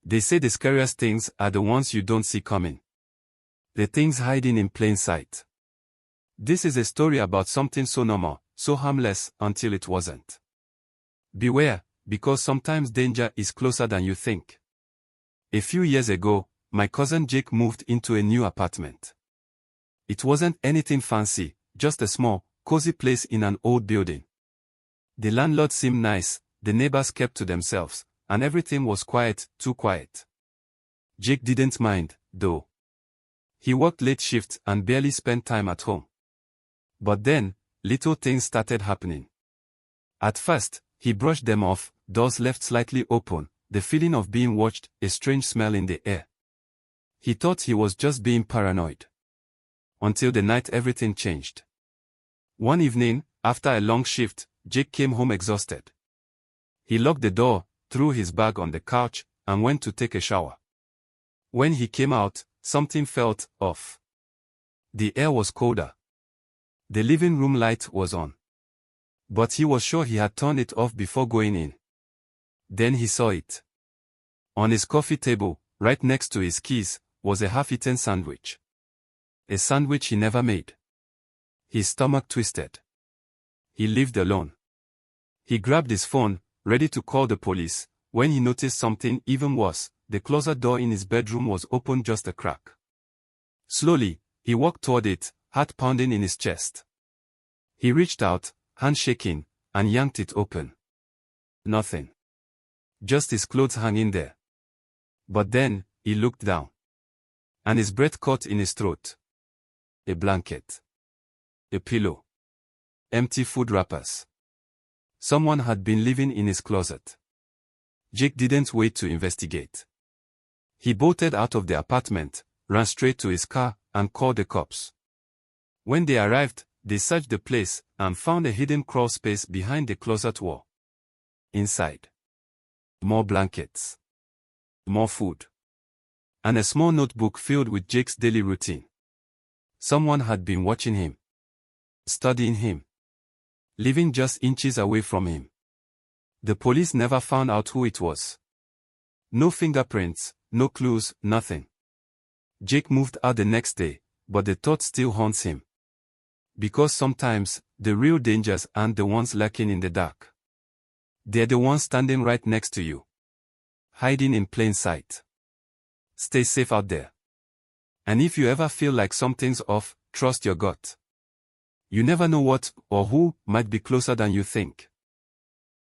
They say the scariest things are the ones you don't see coming. The things hiding in plain sight. This is a story about something so normal, so harmless, until it wasn't. Beware, because sometimes danger is closer than you think. A few years ago, my cousin Jake moved into a new apartment. It wasn't anything fancy, just a small, cozy place in an old building. The landlord seemed nice, the neighbors kept to themselves, and everything was quiet, too quiet. Jake didn't mind, though. He worked late shifts and barely spent time at home. But then, little things started happening. At first, he brushed them off, doors left slightly open, the feeling of being watched, a strange smell in the air. He thought he was just being paranoid. Until the night everything changed. One evening, after a long shift, Jake came home exhausted. He locked the door, threw his bag on the couch, and went to take a shower. When he came out, something felt off. The air was colder. The living room light was on. But he was sure he had turned it off before going in. Then he saw it. On his coffee table, right next to his keys, was a half-eaten sandwich. A sandwich he never made. His stomach twisted. He lived alone. He grabbed his phone, ready to call the police, when he noticed something even worse. The closet door in his bedroom was open just a crack. Slowly, he walked toward it, heart pounding in his chest. He reached out, hand shaking, and yanked it open. Nothing. Just his clothes hanging there. But then, he looked down. And his breath caught in his throat. A blanket. A pillow. Empty food wrappers. Someone had been living in his closet. Jake didn't wait to investigate. He bolted out of the apartment, ran straight to his car, and called the cops. When they arrived, they searched the place, and found a hidden crawl space behind the closet wall. Inside. More blankets. More food. And a small notebook filled with Jake's daily routine. Someone had been watching him. Studying him. Living just inches away from him. The police never found out who it was. No fingerprints, no clues, nothing. Jake moved out the next day, but the thought still haunts him. Because sometimes, the real dangers aren't the ones lurking in the dark. They're the ones standing right next to you. Hiding in plain sight. Stay safe out there. And if you ever feel like something's off, trust your gut. You never know what or who might be closer than you think.